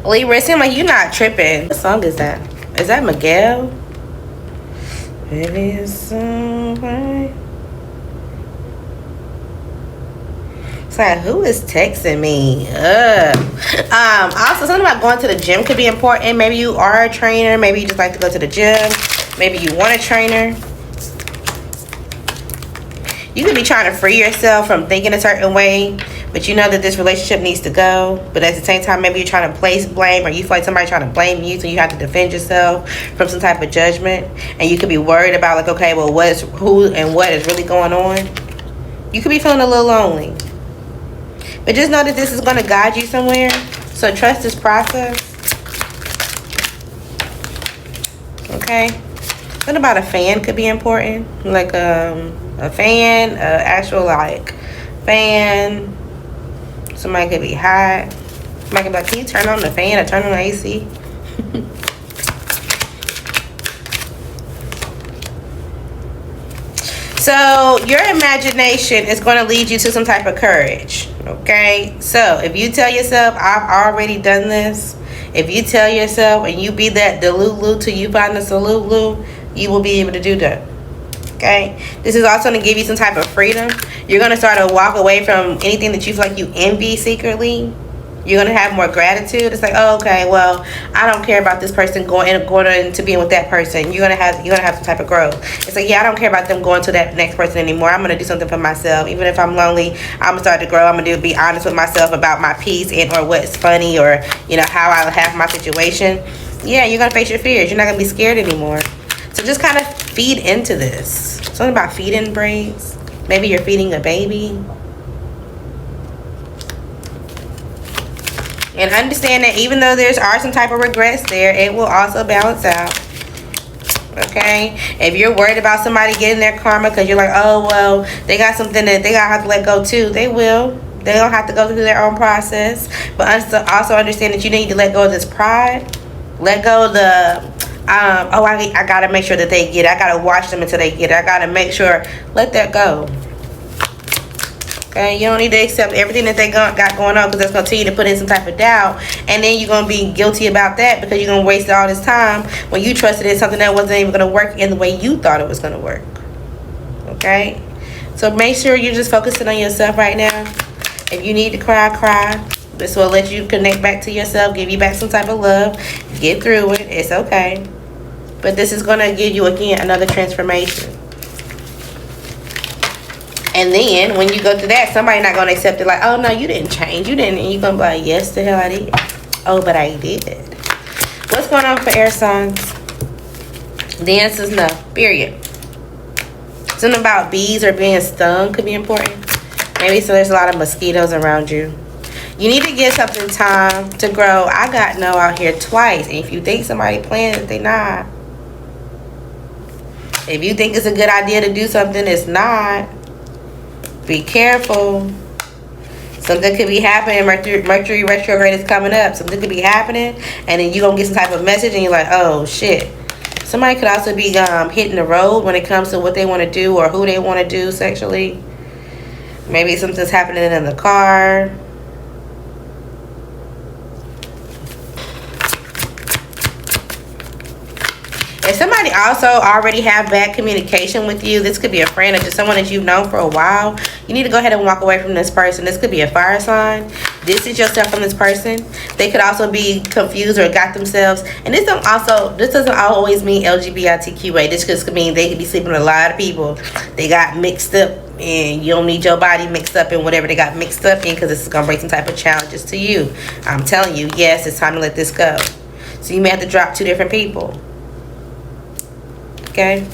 Libra, it seems like you're not tripping. What song is that? Is that Miguel? Maybe it's alright. It's like, who is texting me? Also, something about going to the gym could be important. Maybe you are a trainer. Maybe you just like to go to the gym. Maybe you want a trainer. You could be trying to free yourself from thinking a certain way, but you know that this relationship needs to go. But at the same time, maybe you're trying to place blame, or you feel like somebody's trying to blame you, so you have to defend yourself from some type of judgment. And you could be worried about, like, okay, well, who and what is really going on. You could be feeling a little lonely. But just know that this is going to guide you somewhere. So trust this process. Okay? What about a fan could be important? Like a fan, actual like fan. Somebody could be hot. Somebody could be like, can you turn on the fan or turn on the AC? So your imagination is going to lead you to some type of courage. Okay? So if you tell yourself, I've already done this. If you tell yourself and you be that delulu till you find the salulu, you will be able to do that. Okay? This is also going to give you some type of freedom. You're going to start to walk away from anything that you feel like you envy secretly. You're going to have more gratitude. It's like, oh, okay, well, I don't care about this person going into being with that person. You're gonna have some type of growth. It's like, yeah, I don't care about them going to that next person anymore. I'm gonna do something for myself. Even if I'm lonely, I'm gonna start to grow. I'm gonna be honest with myself about my peace and or what's funny, or how I have my situation. Yeah, you're gonna face your fears. You're not gonna be scared anymore. So just kind of feed into this. Something about feeding braids. Maybe you're feeding a baby. And understand that even though there are some type of regrets there, it will also balance out. Okay? If you're worried about somebody getting their karma because you're like, oh, well, they got something that they got to have to let go too. They will. They don't have to go through their own process. But also understand that you need to let go of this pride. Let go of the, I got to make sure that they get it. I got to watch them until they get it. I got to make sure. Let that go. Okay, you don't need to accept everything that they got going on, because that's going to tell you to put in some type of doubt. And then you're going to be guilty about that because you're going to waste all this time when you trusted in something that wasn't even going to work in the way you thought it was going to work. Okay? So make sure you're just focusing on yourself right now. If you need to cry, cry. This will let you connect back to yourself, give you back some type of love. Get through it. It's okay. But this is going to give you, again, another transformation. And then when you go through that, somebody not going to accept it like, oh, no, you didn't change. You didn't. And you're going to be like, yes, the hell I did. Oh, but I did. What's going on for air signs? The answer is no. Period. Something about bees or being stung could be important. Maybe so there's a lot of mosquitoes around you. You need to give something time to grow. I got no out here twice. And if you think somebody playing it, they not. If you think it's a good idea to do something, it's not. Be careful. Something could be happening. Mercury retrograde is coming up. Something could be happening, and then you're going to get some type of message, and you're like, oh, shit. Somebody could also be hitting the road when it comes to what they want to do or who they want to do sexually. Maybe something's happening in the car. If somebody also already have bad communication with you, this could be a friend or just someone that you've known for a while, you need to go ahead and walk away from this person. This could be a fire sign. Distance yourself from this person. They could also be confused or got themselves. And this doesn't always mean LGBTQA. This could mean they could be sleeping with a lot of people. They got mixed up, and you don't need your body mixed up in whatever they got mixed up in, because this is going to bring some type of challenges to you. I'm telling you, yes, it's time to let this go. So you may have to drop 2 different people. Okay?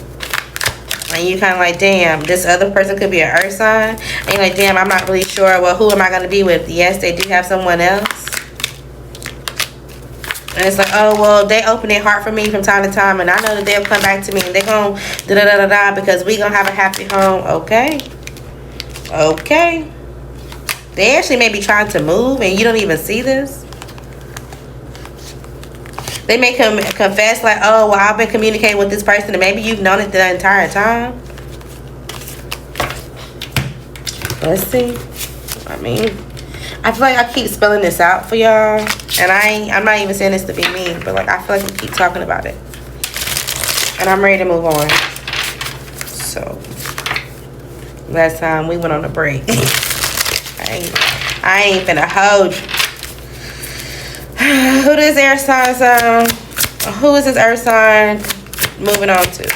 And you kind of like, damn, this other person could be an earth sign. And you're like, damn, I'm not really sure. Well, who am I going to be with? Yes, they do have someone else. And it's like, oh, well, they open their heart for me from time to time. And I know that they'll come back to me. And they're going to da-da-da-da-da because we're going to have a happy home. Okay. Okay. They actually may be trying to move and you don't even see this. They may confess like, oh, well, I've been communicating with this person, and maybe you've known it the entire time. Let's see. I mean, I feel like I keep spelling this out for y'all, and I'm not even saying this to be mean, but like I feel like we keep talking about it, and I'm ready to move on. So last time we went on a break. I ain't finna hold you. Who does air sign? Who is this earth sign moving on to?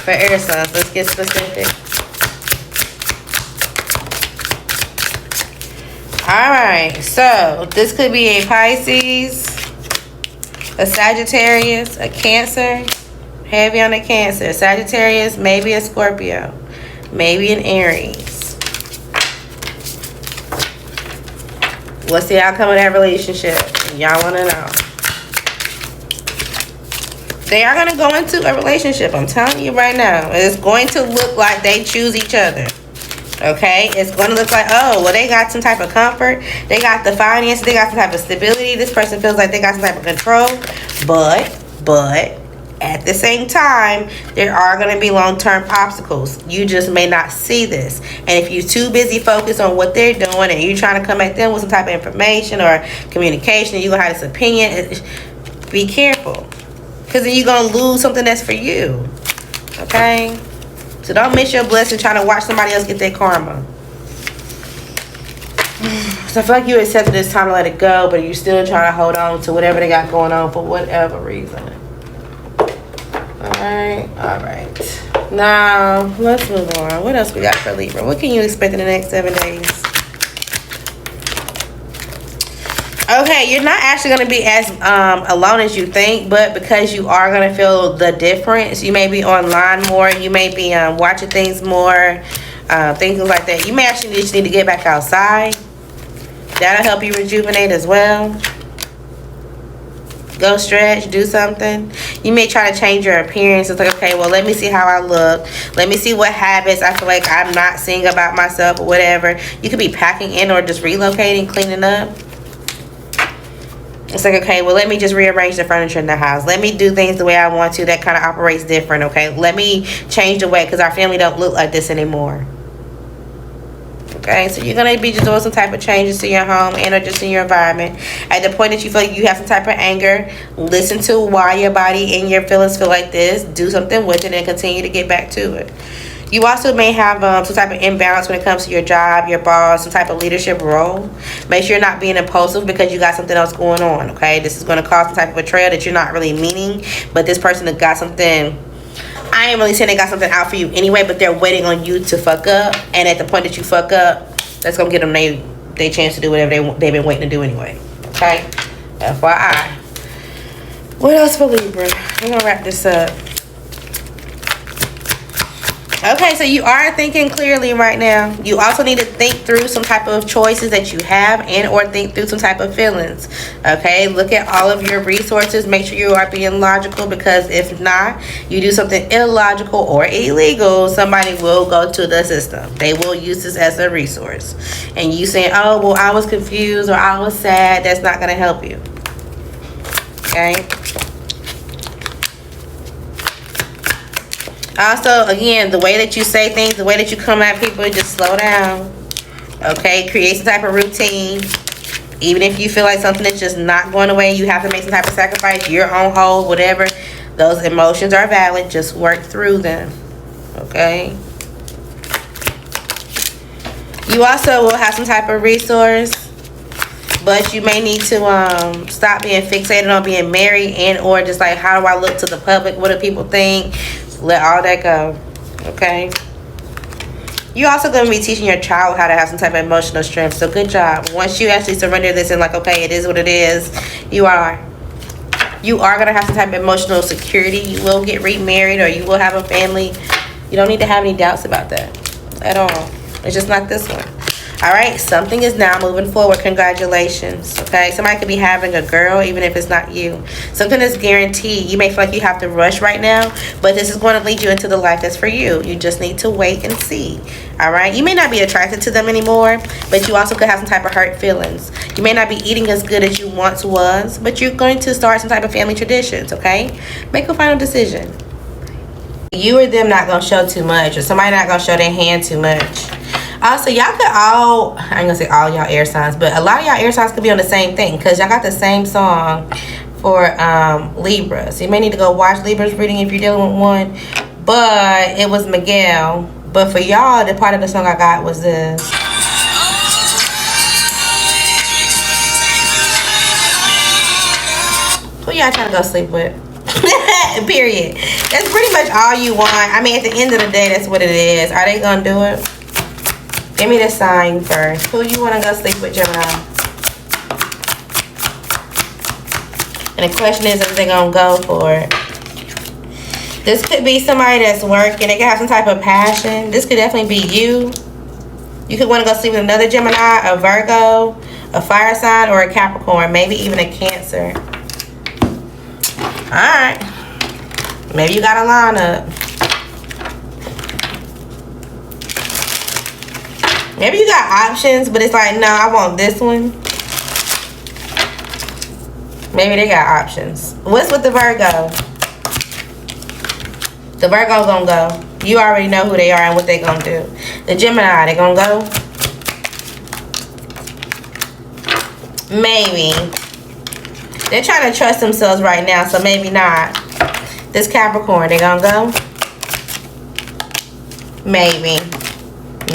For air signs, let's get specific. Alright, so this could be a Pisces, a Sagittarius, a Cancer, heavy on the Cancer, Sagittarius, maybe a Scorpio, maybe an Aries. What's the outcome of that relationship? Y'all want to know. They are going to go into a relationship. I'm telling you right now. It's going to look like they choose each other. Okay? It's going to look like, oh, well, they got some type of comfort. They got the finances. They got some type of stability. This person feels like they got some type of control. But, at the same time, there are going to be long-term obstacles. You just may not see this. And if you're too busy focused on what they're doing and you're trying to come at them with some type of information or communication, and you're going to have this opinion, be careful. Because then you're going to lose something that's for you. Okay? So don't miss your blessing trying to watch somebody else get their karma. So I feel like you accepted it's time to let it go, but you're still trying to hold on to whatever they got going on for whatever reason. Alright. Now, let's move on. What else we got for Libra? What can you expect in the next 7 days? Okay, you're not actually going to be as alone as you think, but because you are going to feel the difference, you may be online more, you may be watching things more, things like that. You may actually just need to get back outside. That'll help you rejuvenate as well. Go stretch, do something. You may try to change your appearance. It's like, okay, well, let me see how I look. Let me see what habits I feel like I'm not seeing about myself or whatever. You could be packing in or just relocating, cleaning up. It's like, okay, well, let me just rearrange the furniture in the house. Let me do things the way I want to. That kind of operates different, okay? Let me change the way, because our family don't look like this anymore. Okay, so you're going to be just doing some type of changes to your home and or just in your environment. At the point that you feel like you have some type of anger, listen to why your body and your feelings feel like this. Do something with it and continue to get back to it. You also may have some type of imbalance when it comes to your job, your boss, some type of leadership role. Make sure you're not being impulsive because you got something else going on, okay? This is going to cause some type of betrayal that you're not really meaning, but this person has got something. I ain't really saying they got something out for you anyway, but they're waiting on you to fuck up, and at the point that you fuck up, that's going to give them their chance to do whatever they've been waiting to do anyway, okay? FYI. What else for Libra? We're going to wrap this up. Okay, so you are thinking clearly right now. You also need to think through some type of choices that you have and or think through some type of feelings. Okay, look at all of your resources. Make sure you are being logical, because if not, you do something illogical or illegal, somebody will go to the system. They will use this as a resource. And you saying, oh, well, I was confused or I was sad, that's not going to help you. Okay. Also, again, the way that you say things, the way that you come at people, just slow down. Okay? Create some type of routine. Even if you feel like something is just not going away, you have to make some type of sacrifice. You're on hold, whatever. Those emotions are valid. Just work through them. Okay? You also will have some type of resource, but you may need to stop being fixated on being married and or just like, how do I look to the public? What do people think? Let all that go. Okay? You're also going to be teaching your child how to have some type of emotional strength. So good job. Once you actually surrender this and like, okay, it is what it is, you are going to have some type of emotional security. You will get remarried or you will have a family. You don't need to have any doubts about that at all. It's just not this one. All right, something is now moving forward. Congratulations. Okay, somebody could be having a girl even if it's not you. Something is guaranteed. You may feel like you have to rush right now, but this is going to lead you into the life that's for you. You just need to wait and see. All right, you may not be attracted to them anymore, but you also could have some type of hurt feelings. You may not be eating as good as you once was, but you're going to start some type of family traditions. Okay, make a final decision. You or them not going to show too much, or somebody not going to show their hand too much. Also, y'all could all, I ain't gonna say all y'all air signs, but a lot of y'all air signs could be on the same thing because y'all got the same song for Libra. So you may need to go watch Libra's reading if you're dealing with one. But it was Miguel. But for y'all, the part of the song I got was this. Who y'all trying to go sleep with? Period. That's pretty much all you want. I mean, at the end of the day, that's what it is. Are they gonna do it? Give me the sign first. Who you want to go sleep with, Gemini? And the question is, if they gonna go for it. This could be somebody that's working. They could have some type of passion. This could definitely be you. You could want to go sleep with another Gemini, a Virgo, a fire sign, or a Capricorn. Maybe even a Cancer. Alright. Maybe you got a lineup. Maybe you got options, but it's like, no, I want this one. Maybe they got options. What's with the Virgo? The Virgo gonna go. You already know who they are and what they gonna do. The Gemini, they gonna go? Maybe. They're trying to trust themselves right now, so maybe not. This Capricorn, they gonna go? Maybe.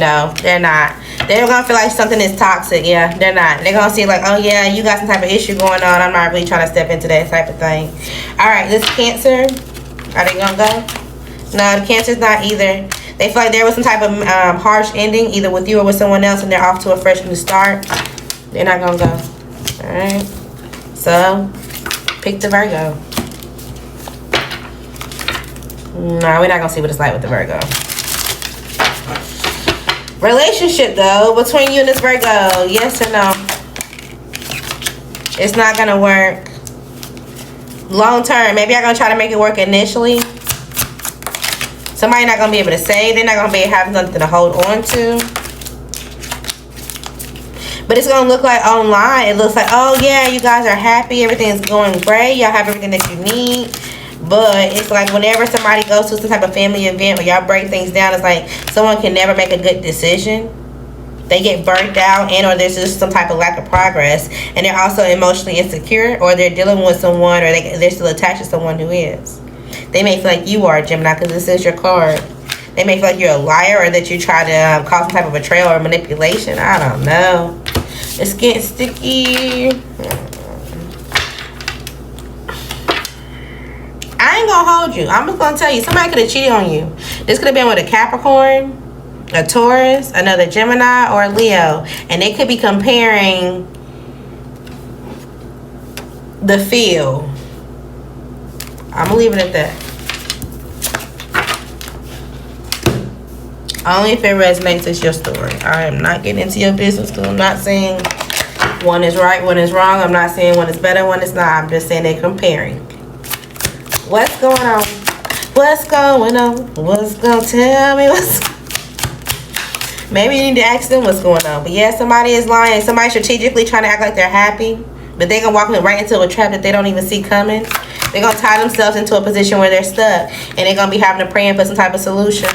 No, they're not. They're gonna feel like something is toxic. Yeah, they're not. They're gonna see like, oh yeah, you got some type of issue going on. I'm not really trying to step into that type of thing. All right, this Cancer, are they gonna go? No, the Cancer's not either. They feel like there was some type of harsh ending, either with you or with someone else, and they're off to a fresh new start. They're not gonna go. All right. So, pick the Virgo. No, we're not gonna see what it's like with the Virgo. Relationship though, between you and this Virgo, yes or no? It's not gonna work. Long term, maybe I'm gonna try to make it work initially. Somebody not gonna be able to say, they're not gonna be having something to hold on to. But it's gonna look like online, it looks like, oh yeah, you guys are happy, everything's going great, y'all have everything that you need. But it's like whenever somebody goes to some type of family event or y'all break things down, it's like someone can never make a good decision. They get burnt out, and or there's just some type of lack of progress, and they're also emotionally insecure, or they're dealing with someone, or they're still attached to someone who is. They may feel like you are, Gemini, because this is your card. They may feel like you're a liar, or that you try to cause some type of betrayal or manipulation. I don't know. It's getting sticky. I ain't gonna hold you. I'm just gonna tell you, somebody could have cheated on you. This could have been with a Capricorn, a Taurus, another Gemini, or a Leo. And they could be comparing the feel. I'm gonna leave it at that. Only if it resonates, it's your story. I am not getting into your business, because I'm not saying one is right, one is wrong. I'm not saying one is better, one is not. I'm just saying they're comparing. What's going on? What's going on? What's gonna tell me what's... Maybe you need to ask them what's going on. But yeah, somebody is lying. Somebody strategically trying to act like they're happy, but they're gonna walk right into a trap that they don't even see coming. They're gonna tie themselves into a position where they're stuck, and they're gonna be having to pray for some type of solution.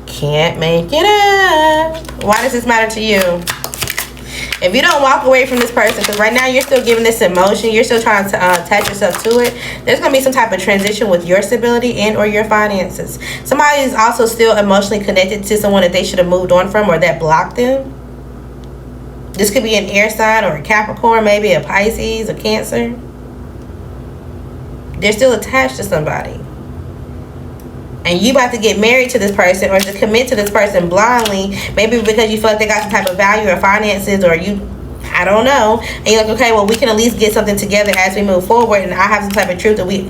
Can't make it up. Why does this matter to you? If you don't walk away from this person, because right now you're still giving this emotion, you're still trying to attach yourself to it, there's going to be some type of transition with your stability and or your finances. Somebody is also still emotionally connected to someone that they should have moved on from, or that blocked them. This could be an air sign or a Capricorn, maybe a Pisces, a Cancer. They're still attached to somebody. And you about to get married to this person, or to commit to this person blindly, maybe because you feel like they got some type of value or finances, or you, I don't know. And you're like, okay, well, we can at least get something together as we move forward, and I have some type of truth that we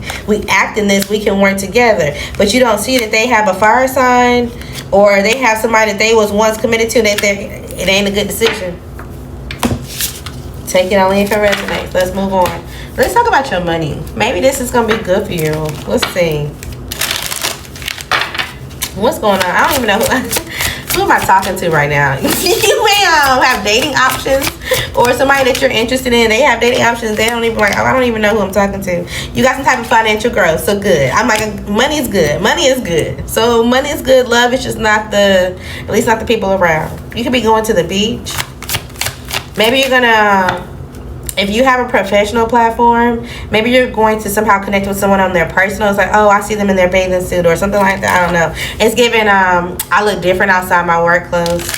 act in this, we can work together. But you don't see that they have a fire sign, or they have somebody that they was once committed to that it ain't a good decision. Take it only if it resonates. Let's move on. Let's talk about your money. Maybe this is going to be good for you. Let's see. What's going on? I don't even know Who am I talking to right now? You may have dating options, or somebody that you're interested in, they have dating options. They don't even like, oh, I don't even know who I'm talking to. You got some type of financial growth, so good. I'm like, money is good. Money is good. So money is good. Love is just not at least not the people around. You could be going to the beach. Maybe you're gonna, if you have a professional platform, maybe you're going to somehow connect with someone on their personal. It's like, oh, I see them in their bathing suit or something like that. I don't know. It's giving, I look different outside my work clothes.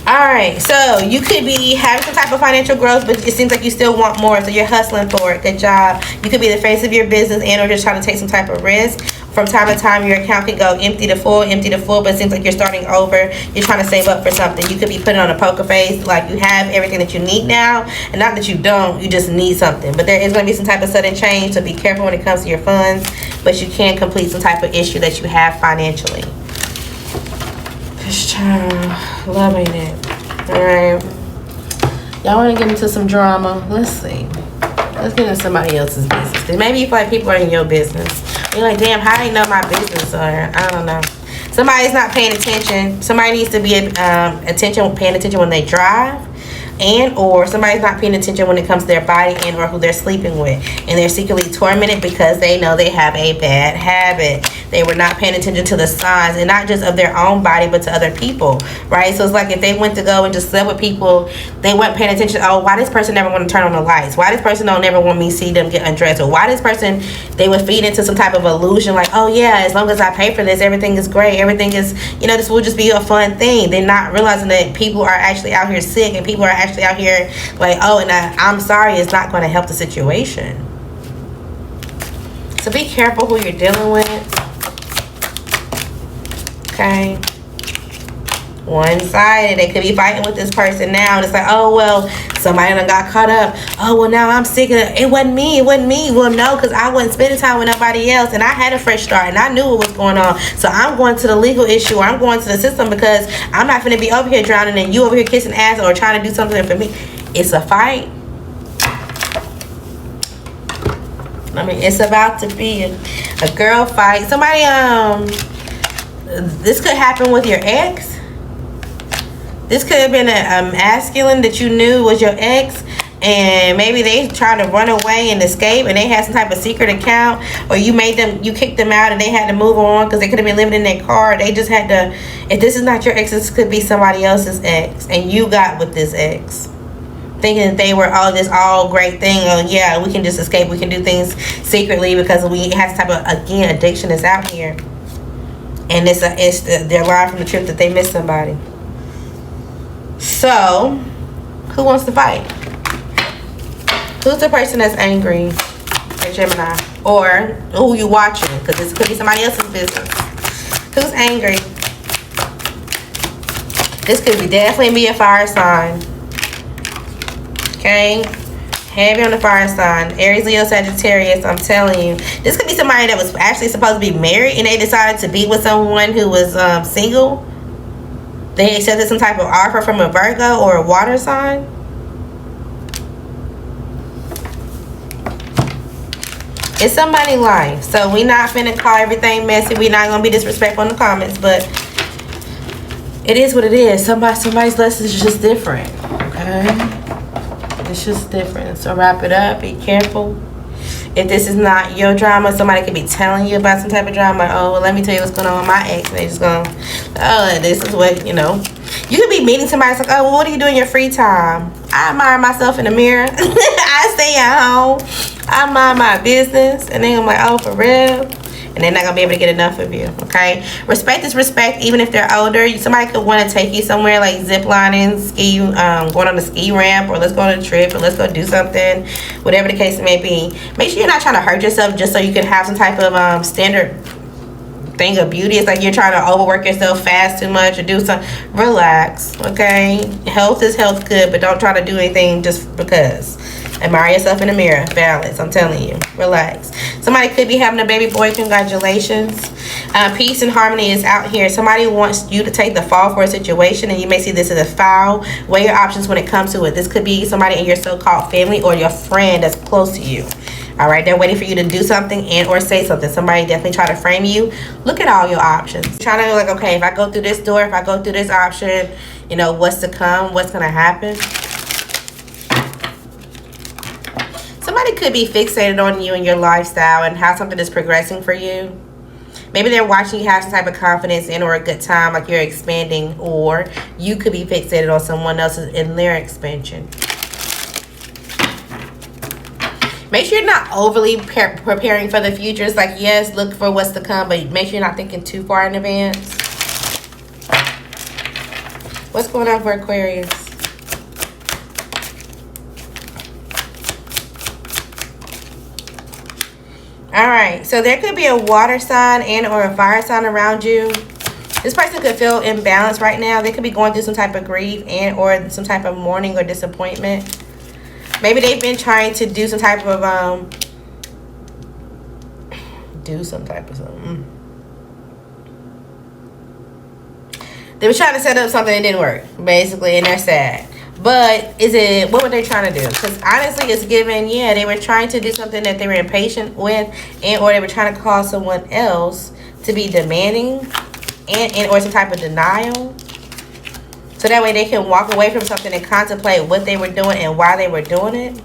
Alright, so you could be having some type of financial growth, but it seems like you still want more, so you're hustling for it. Good job. You could be the face of your business and or just trying to take some type of risk. From time to time, your account can go empty to full, but it seems like you're starting over. You're trying to save up for something. You could be putting on a poker face, like you have everything that you need now, and not that you don't, you just need something. But there is going to be some type of sudden change, so be careful when it comes to your funds, but you can complete some type of issue that you have financially. This child, loving it. Alright. Y'all want to get into some drama? Let's see. Let's get into somebody else's business. Maybe you feel like people are in your business. You're like, damn, how do they know my business? Or I don't know. Somebody's not paying attention. Somebody needs to be paying attention when they drive. And or somebody's not paying attention when it comes to their body and or who they're sleeping with, and they're secretly tormented because they know they have a bad habit. They were not paying attention to the signs, and not just of their own body but to other people, right? So it's like if they went to go and just slept with people, they weren't paying attention. Oh, why this person never want to turn on the lights? Why this person don't never want me to see them get undressed? Or why this person, they would feed into some type of illusion like, oh yeah, as long as I pay for this, everything is great, everything is, this will just be a fun thing. They're not realizing that people are actually out here sick, and people are actually out here like, oh, and I'm sorry, it's not going to help the situation. So be careful who you're dealing with. Okay. One-sided. They could be fighting with this person now, and it's like, oh well, somebody done got caught up. Oh well, now I'm sick of it. It wasn't me. Well, no, because I wasn't spending time with nobody else, and I had a fresh start, and I knew what was going on. So I'm going to the legal issue, or I'm going to the system, because I'm not going to be over here drowning and you over here kissing ass or trying to do something for me. It's a fight. I mean, it's about to be a girl fight. Somebody, this could happen with your ex. This could have been a masculine that you knew was your ex, and maybe they tried to run away and escape, and they had some type of secret account, or you kicked them out and they had to move on because they could have been living in their car. They just had to, if this is not your ex, this could be somebody else's ex, and you got with this ex thinking that they were all great thing. Oh yeah, we can just escape, we can do things secretly because we have some type of, again, addiction is out here, and they're lying from the truth that they miss somebody. So, who wants to fight? Who's the person that's angry at Gemini? Or who you watching? Because this could be somebody else's business. Who's angry? This could definitely be a fire sign. Okay? Heavy on the fire sign. Aries, Leo, Sagittarius, I'm telling you. This could be somebody that was actually supposed to be married, and they decided to be with someone who was single. They accepted some type of offer from a Virgo or a water sign. It's somebody's life. So we're not finna call everything messy. We're not gonna be disrespectful in the comments, but it is what it is. Somebody's lesson is just different. Okay? It's just different. So wrap it up. Be careful. If this is not your drama, somebody could be telling you about some type of drama. Like, oh, well, let me tell you what's going on with my ex. And they just go, oh, this is what, You could be meeting somebody. It's like, oh, well, what do you do in your free time? I admire myself in the mirror. I stay at home. I mind my business. And then I'm like, oh, for real? And they're not going to be able to get enough of you, okay? Respect is respect, even if they're older. Somebody could want to take you somewhere like zip lining, going on the ski ramp, or let's go on a trip, or let's go do something, whatever the case may be. Make sure you're not trying to hurt yourself just so you can have some type of standard thing of beauty. It's like you're trying to overwork yourself, fast too much, or do something. Relax, okay? Health is health good, but don't try to do anything just because. Admire yourself in the mirror. Balance, I'm telling you. Relax. Somebody could be having a baby boy. Congratulations. Peace and harmony is out here. Somebody wants you to take the fall for a situation, and you may see this as a foul. Weigh your options when it comes to it. This could be somebody in your so-called family or your friend that's close to you. All right, they're waiting for you to do something and or say something. Somebody definitely try to frame you. Look at all your options. Trying to like, okay, if I go through this door, if I go through this option, you know, what's to come, what's going to happen. Somebody could be fixated on you and your lifestyle and how something is progressing for you. Maybe they're watching you have some type of confidence in or a good time, like you're expanding, or you could be fixated on someone else in their expansion. Make sure you're not overly preparing for the future. It's like, yes, look for what's to come, but make sure you're not thinking too far in advance. What's going on for Aquarius? Alright, so there could be a water sign and or a fire sign around you. This person could feel imbalanced right now. They could be going through some type of grief and or some type of mourning or disappointment. Maybe they've been trying to do some type of something. They were trying to set up something that didn't work, basically, and they're sad. But what were they trying to do? Because honestly, it's given, yeah, they were trying to do something that they were impatient with, and or they were trying to cause someone else to be demanding and or some type of denial. So that way they can walk away from something and contemplate what they were doing and why they were doing it.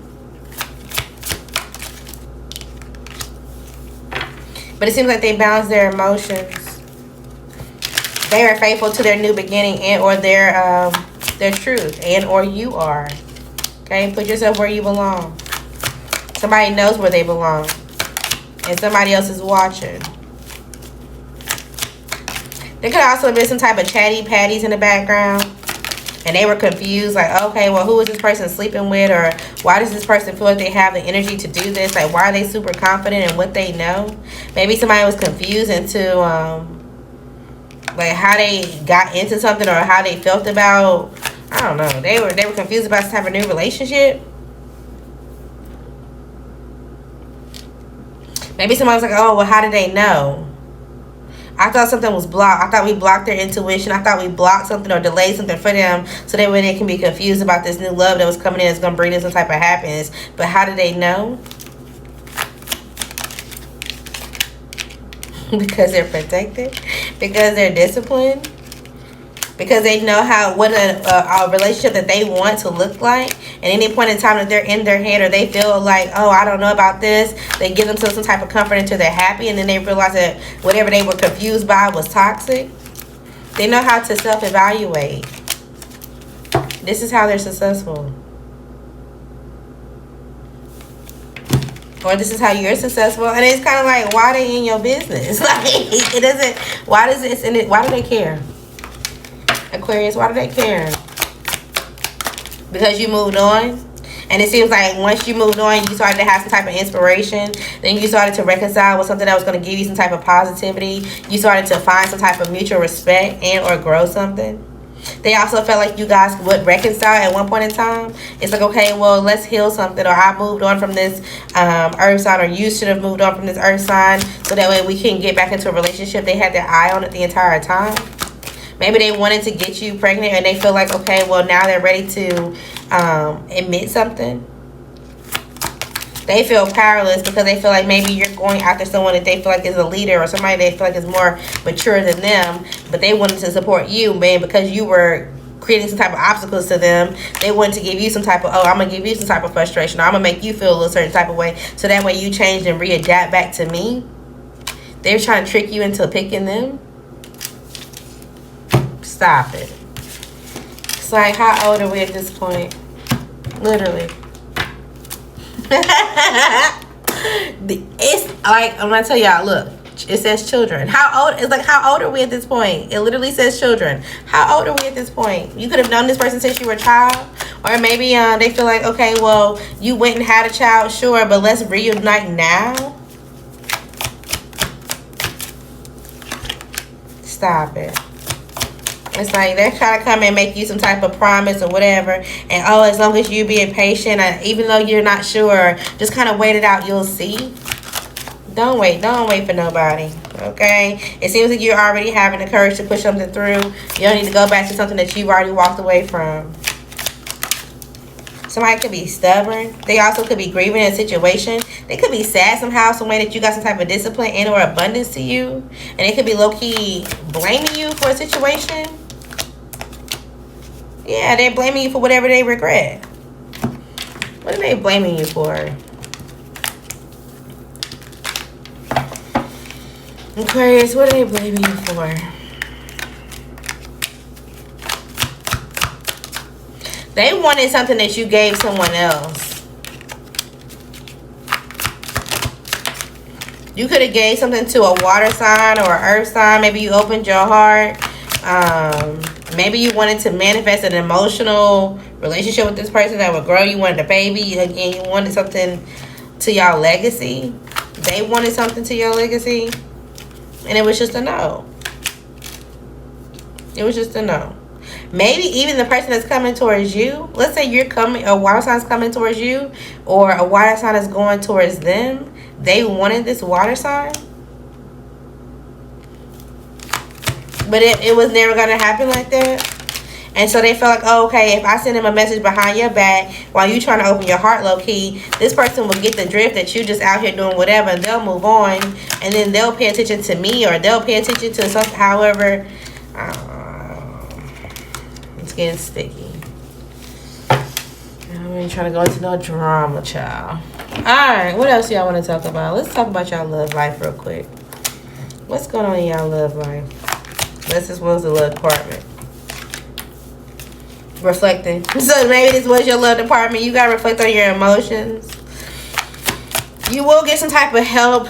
But it seems like they balance their emotions. They are faithful to their new beginning and or their truth, and or you are. Okay, put yourself where you belong. Somebody knows where they belong, and somebody else is watching. There could also have been some type of chatty patties in the background, and they were confused, like, okay, well, who is this person sleeping with, or why does this person feel like they have the energy to do this? Like, why are they super confident in what they know? Maybe somebody was confused into like how they got into something or how they felt about, I don't know. They were confused about some type of new relationship. Maybe somebody was like, oh, well, how did they know? I thought something was blocked. I thought we blocked their intuition. I thought we blocked something or delayed something for them so that way they can be confused about this new love that was coming in. It's going to bring them some type of happiness. But how did they know? Because they're protected. Because they're disciplined. Because they know what a relationship that they want to look like. At any point in time that they're in their head or they feel like, oh, I don't know about this, they give themselves some type of comfort until they're happy, and then they realize that whatever they were confused by was toxic. They know how to self-evaluate. This is how they're successful. Or this is how you're successful. And it's kind of like, why are they in your business? Like, it doesn't, why do they care? Aquarius, why do they care? Because you moved on. And it seems like once you moved on, you started to have some type of inspiration. Then you started to reconcile with something that was going to give you some type of positivity. You started to find some type of mutual respect and or grow something. They also felt like you guys would reconcile at one point in time. It's like, okay, well, let's heal something. Or I moved on from this earth sign, or you should have moved on from this earth sign, so that way we can get back into a relationship they had their eye on it the entire time. Maybe they wanted to get you pregnant and they feel like, okay, well, now they're ready to admit something. They feel powerless because they feel like maybe you're going after someone that they feel like is a leader or somebody they feel like is more mature than them, but they wanted to support you, man, because you were creating some type of obstacles to them. They wanted to give you some type of, I'm going to give you some type of frustration, or I'm going to make you feel a certain type of way, so that way you change and readapt back to me. They're trying to trick you into picking them. Stop it. It's like, how old are we at this point? Literally. It's like, I'm gonna tell y'all, look, it says children. How old? It's like, how old are we at this point? It literally says children. How old are we at this point? You could have known this person since you were a child. Or maybe they feel like, okay, well, you went and had a child, sure, but let's reunite now. Stop it. It's like they're trying to come and make you some type of promise or whatever. And, oh, as long as you being patient, even though you're not sure, just kind of wait it out. You'll see. Don't wait. Don't wait for nobody. Okay? It seems like you're already having the courage to push something through. You don't need to go back to something that you've already walked away from. Somebody could be stubborn. They also could be grieving in a situation. They could be sad somehow, some way that you got some type of discipline and or abundance to you. And they could be low-key blaming you for a situation. Yeah, they're blaming you for whatever they regret. What are they blaming you for? Aquarius, what are they blaming you for? They wanted something that you gave someone else. You could have gave something to a water sign or an earth sign. Maybe you opened your heart. Maybe you wanted to manifest an emotional relationship with this person that would grow. You wanted a baby. Again, you wanted something to your legacy. They wanted something to your legacy. And it was just a no. It was just a no. Maybe even the person that's coming towards you, let's say you're coming, a water sign is coming towards you, or a water sign is going towards them. They wanted this water sign, but it was never going to happen like that. And so they felt like, oh, okay, if I send them a message behind your back while you trying to open your heart low-key, this person will get the drift that you just out here doing whatever, and they'll move on, and then they'll pay attention to me, or they'll pay attention to something, however. It's getting sticky. I ain't trying to go into no drama, child. Alright, what else y'all want to talk about? Let's talk about y'all love life real quick. What's going on in y'all love life? This is was the love department. Reflecting. So maybe this was your love department. You gotta reflect on your emotions. You will get some type of help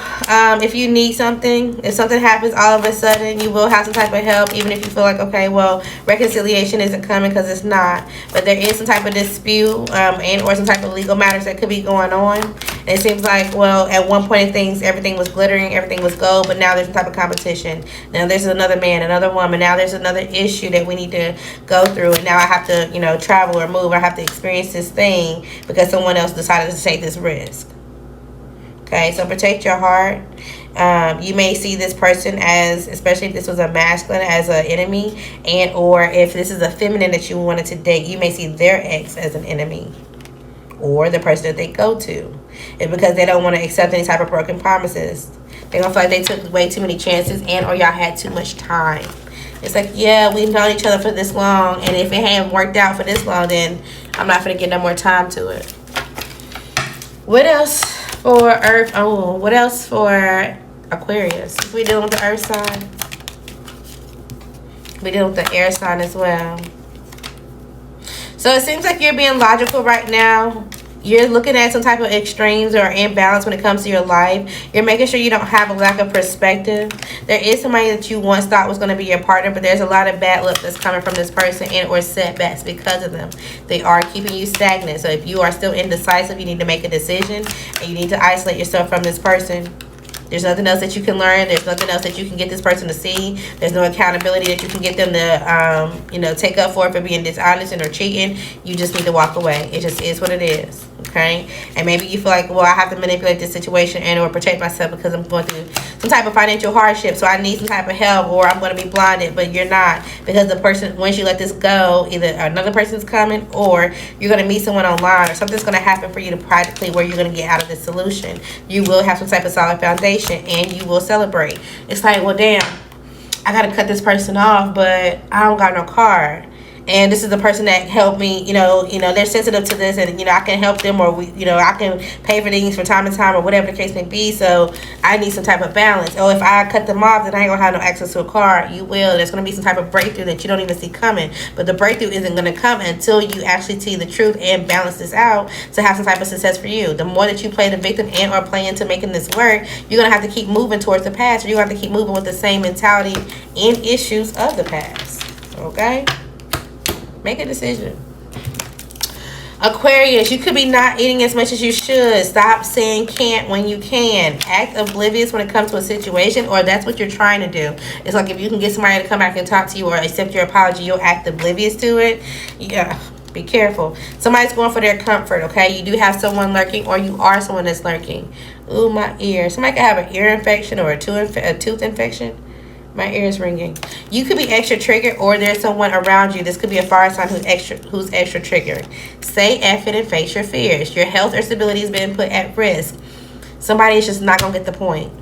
if you need something. If something happens all of a sudden, you will have some type of help, even if you feel like, okay, well, reconciliation isn't coming, because it's not. But there is some type of dispute and or some type of legal matters that could be going on. And it seems like, well, at one point in things, everything was glittering, everything was gold, but now there's some type of competition. Now there's another man, another woman. Now there's another issue that we need to go through. And now I have to, travel or move. I have to experience this thing because someone else decided to take this risk. Okay, so protect your heart. You may see this person as, especially if this was a masculine, as an enemy, and or if this is a feminine that you wanted to date, you may see their ex as an enemy, or the person that they go to. It's because they don't want to accept any type of broken promises. They're gonna feel like they took way too many chances, and or y'all had too much time. It's like, yeah, we've known each other for this long, and if it hadn't worked out for this long, then I'm not gonna get no more time to it. What else for Earth? Oh, what else for Aquarius? If we dealing with the Earth sign, we dealing with the air sign as well. So it seems like you're being logical right now. You're looking at some type of extremes or imbalance when it comes to your life. You're making sure you don't have a lack of perspective. There is somebody that you once thought was going to be your partner, but there's a lot of bad luck that's coming from this person and or setbacks because of them. They are keeping you stagnant. So if you are still indecisive, you need to make a decision, and you need to isolate yourself from this person. There's nothing else that you can learn. There's nothing else that you can get this person to see. There's no accountability that you can get them to, take up for being dishonest and or cheating. You just need to walk away. It just is what it is. Okay? And maybe you feel like, well, I have to manipulate this situation and or protect myself because I'm going through some type of financial hardship. So I need some type of help, or I'm going to be blinded. But you're not, because the person, once you let this go, either another person's coming, or you're going to meet someone online, or something's going to happen for you to practically where you're going to get out of this solution. You will have some type of solid foundation, and you will celebrate. It's like, well, damn, I got to cut this person off, but I don't got no card. And this is the person that helped me, they're sensitive to this, and, I can help them, or, I can pay for things from time to time, or whatever the case may be. So I need some type of balance. Oh, if I cut them off, then I ain't going to have no access to a car. You will. There's going to be some type of breakthrough that you don't even see coming. But the breakthrough isn't going to come until you actually see the truth and balance this out to have some type of success for you. The more that you play the victim and or play into making this work, you're going to have to keep moving towards the past, or you're going to have to keep moving with the same mentality and issues of the past. Okay? Make a decision. Aquarius, you could be not eating as much as you should. Stop saying can't when you can. Act oblivious when it comes to a situation, or that's what you're trying to do. It's like if you can get somebody to come back and talk to you or accept your apology, you'll act oblivious to it. Yeah, be careful. Somebody's going for their comfort, okay? You do have someone lurking, or you are someone that's lurking. Ooh, my ear. Somebody could have an ear infection or a tooth infection. My ear is ringing. You could be extra triggered, or there's someone around you. This could be a fire sign who's extra triggered. Say F it and face your fears. Your health or stability is being put at risk. Somebody is just not gonna get the point.